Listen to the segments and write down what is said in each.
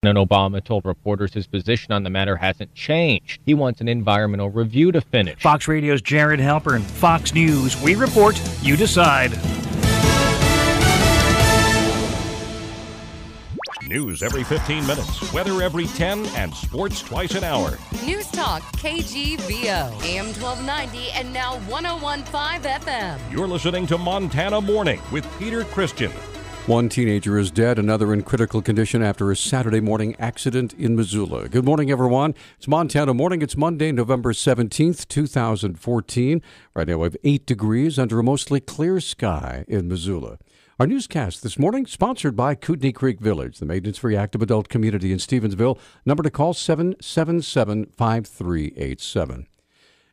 And Obama told reporters his position on the matter hasn't changed. He wants an environmental review to finish. Fox Radio's Jared Halpern. Fox News. We report, you decide. News every 15 minutes, weather every 10, and sports twice an hour. Newstalk, KGVO, AM 1290, and now 101.5 FM. You're listening to Montana Morning with Peter Christian. One teenager is dead, another in critical condition after a Saturday morning accident in Missoula. Good morning, everyone. It's Montana Morning. It's Monday, November 17th, 2014. Right now we have 8 degrees under a mostly clear sky in Missoula. Our newscast this morning, sponsored by Kootenai Creek Village, the maintenance-free active adult community in Stevensville. Number to call, 777-5387.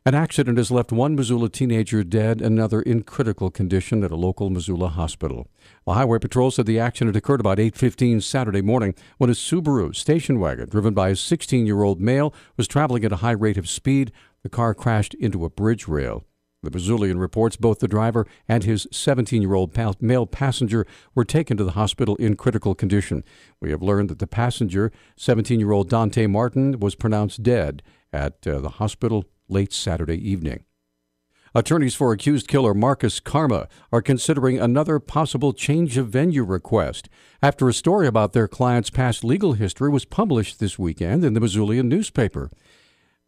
An accident has left one Missoula teenager dead, another in critical condition at a local Missoula hospital. The Highway Patrol said the accident occurred about 8:15 Saturday morning when a Subaru station wagon driven by a 16-year-old male was traveling at a high rate of speed. The car crashed into a bridge rail. The Missoulian reports both the driver and his 17-year-old male passenger were taken to the hospital in critical condition. We have learned that the passenger, 17-year-old Dante Martin, was pronounced dead at the hospital late Saturday evening. Attorneys for accused killer Marcus Karma are considering another possible change of venue request after a story about their client's past legal history was published this weekend in the Missoulian newspaper.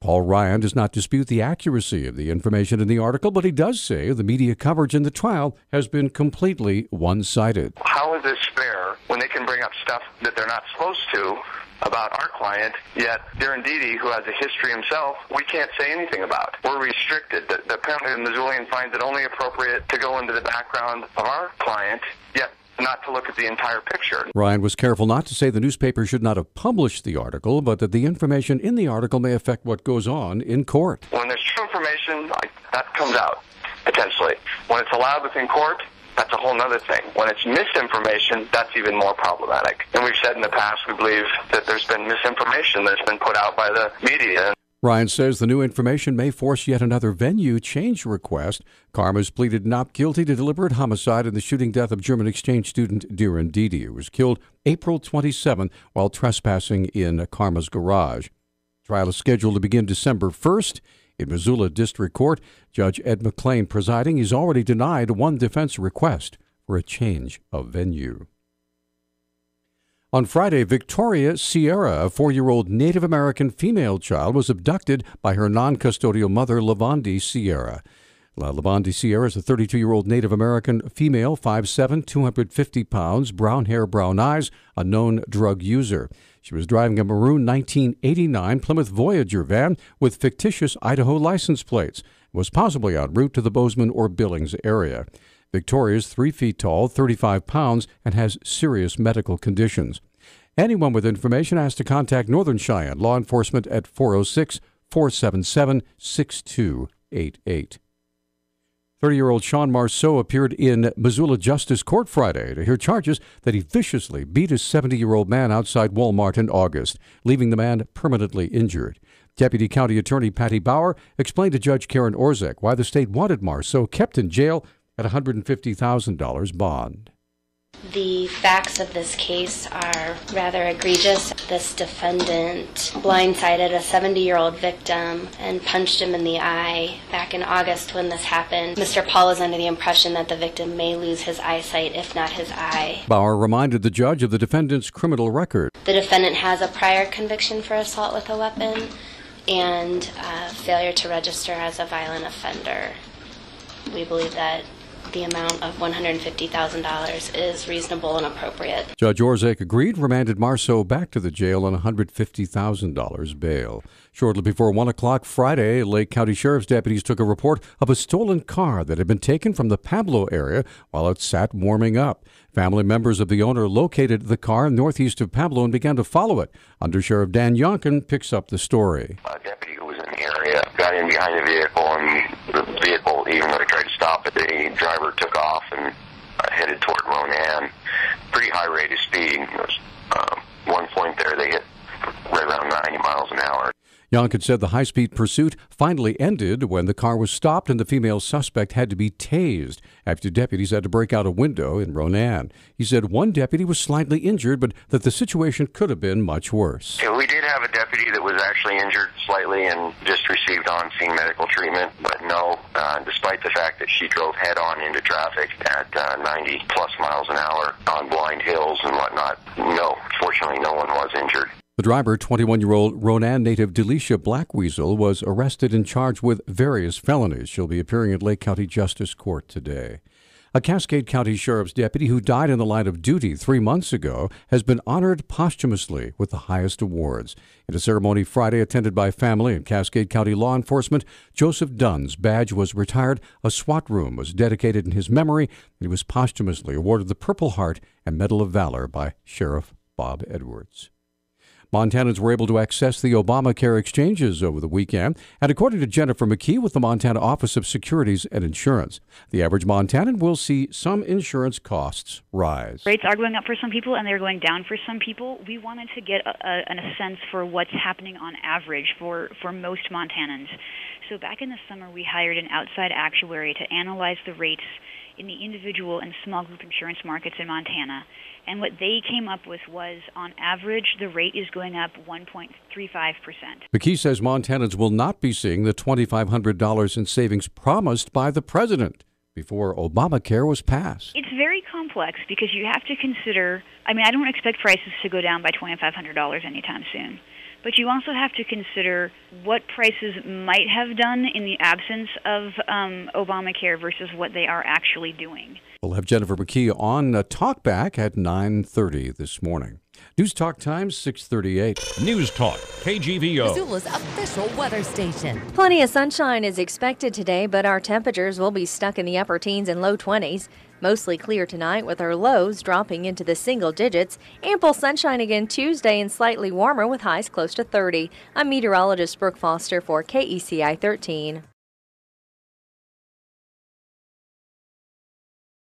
Paul Ryan does not dispute the accuracy of the information in the article, but he does say the media coverage in the trial has been completely one-sided. How is this fair when they can bring up stuff that they're not supposed to about our client, yet Darren Dede, who has a history himself, we can't say anything about? We're restricted. Apparently the Missoulian finds it only appropriate to go into the background of our client, yet not to look at the entire picture. Ryan was careful not to say the newspaper should not have published the article, but that the information in the article may affect what goes on in court. When there's true information, that comes out, potentially. When it's allowed within court, that's a whole other thing. When it's misinformation, that's even more problematic. And we've said in the past, we believe that there's been misinformation that's been put out by the media. Ryan says the new information may force yet another venue change request. Karma's pleaded not guilty to deliberate homicide in the shooting death of German exchange student Darren Dede, who was killed April 27 while trespassing in Karma's garage. Trial is scheduled to begin December 1st. In Missoula District Court, Judge Ed McClain presiding. He's already denied one defense request for a change of venue. On Friday, Victoria Sierra, a 4-year-old Native American female child, was abducted by her non-custodial mother, Lavonde Sierra. Lavonde Sierra is a 32-year-old Native American female, 5'7", 250 pounds, brown hair, brown eyes, a known drug user. She was driving a maroon 1989 Plymouth Voyager van with fictitious Idaho license plates and was possibly en route to the Bozeman or Billings area. Victoria is 3 feet tall, 35 pounds, and has serious medical conditions. Anyone with information has to contact Northern Cheyenne Law Enforcement at 406-477-6288. 30-year-old Sean Marceau appeared in Missoula Justice Court Friday to hear charges that he viciously beat a 70-year-old man outside Walmart in August, leaving the man permanently injured. Deputy County Attorney Patty Bauer explained to Judge Karen Orzek why the state wanted Marceau kept in jail at $150,000 bond. The facts of this case are rather egregious. This defendant blindsided a 70-year-old victim and punched him in the eye back in August when this happened. Mr. Paul is under the impression that the victim may lose his eyesight, if not his eye. Bauer reminded the judge of the defendant's criminal record. The defendant has a prior conviction for assault with a weapon and failure to register as a violent offender. We believe that the amount of $150,000 is reasonable and appropriate. Judge Orzek agreed, remanded Marceau back to the jail on $150,000 bail. Shortly before 1 o'clock Friday, Lake County Sheriff's deputies took a report of a stolen car that had been taken from the Pablo area while it sat warming up. Family members of the owner located the car northeast of Pablo and began to follow it. Under Sheriff Dan Yonkin picks up the story. A deputy who was in the area got in behind the vehicle, and the vehicle, even though he tried to stop it, the driver took off and headed toward Ronan. Pretty high rate of speed. One point there, they hit right around 90 miles an hour. Yonkid said the high-speed pursuit finally ended when the car was stopped and the female suspect had to be tased after deputies had to break out a window in Ronan. He said one deputy was slightly injured, but that the situation could have been much worse. Yeah, we did have a deputy that was actually injured slightly and just received on-scene medical treatment, but no, despite the fact that she drove head-on into traffic at 90-plus miles an hour on blind hills and whatnot, no, fortunately no one was injured. The driver, 21-year-old Ronan native Delisha Blackweasel, was arrested and charged with various felonies. She'll be appearing at Lake County Justice Court today. A Cascade County Sheriff's deputy who died in the line of duty 3 months ago has been honored posthumously with the highest awards. In a ceremony Friday attended by family and Cascade County law enforcement, Joseph Dunn's badge was retired. A SWAT room was dedicated in his memory, and he was posthumously awarded the Purple Heart and Medal of Valor by Sheriff Bob Edwards. Montanans were able to access the Obamacare exchanges over the weekend, and according to Jennifer McKee with the Montana Office of Securities and Insurance, the average Montanan will see some insurance costs rise. Rates are going up for some people, and they're going down for some people. We wanted to get a sense for what's happening on average for most Montanans. So back in the summer, we hired an outside actuary to analyze the rates in the individual and small group insurance markets in Montana. And what they came up with was, on average, the rate is going up 1.35%. McKee says Montanans will not be seeing the $2,500 in savings promised by the president before Obamacare was passed. It's very complex because you have to consider, I don't expect prices to go down by $2,500 anytime soon. But you also have to consider what prices might have done in the absence of Obamacare versus what they are actually doing. We'll have Jennifer McKee on Talkback at 9:30 this morning. News Talk Times, 6:38. Newstalk, KGVO. Missoula's official weather station. Plenty of sunshine is expected today, but our temperatures will be stuck in the upper teens and low 20s. Mostly clear tonight with our lows dropping into the single digits. Ample sunshine again Tuesday and slightly warmer with highs close to 30. I'm meteorologist Brooke Foster for KECI 13.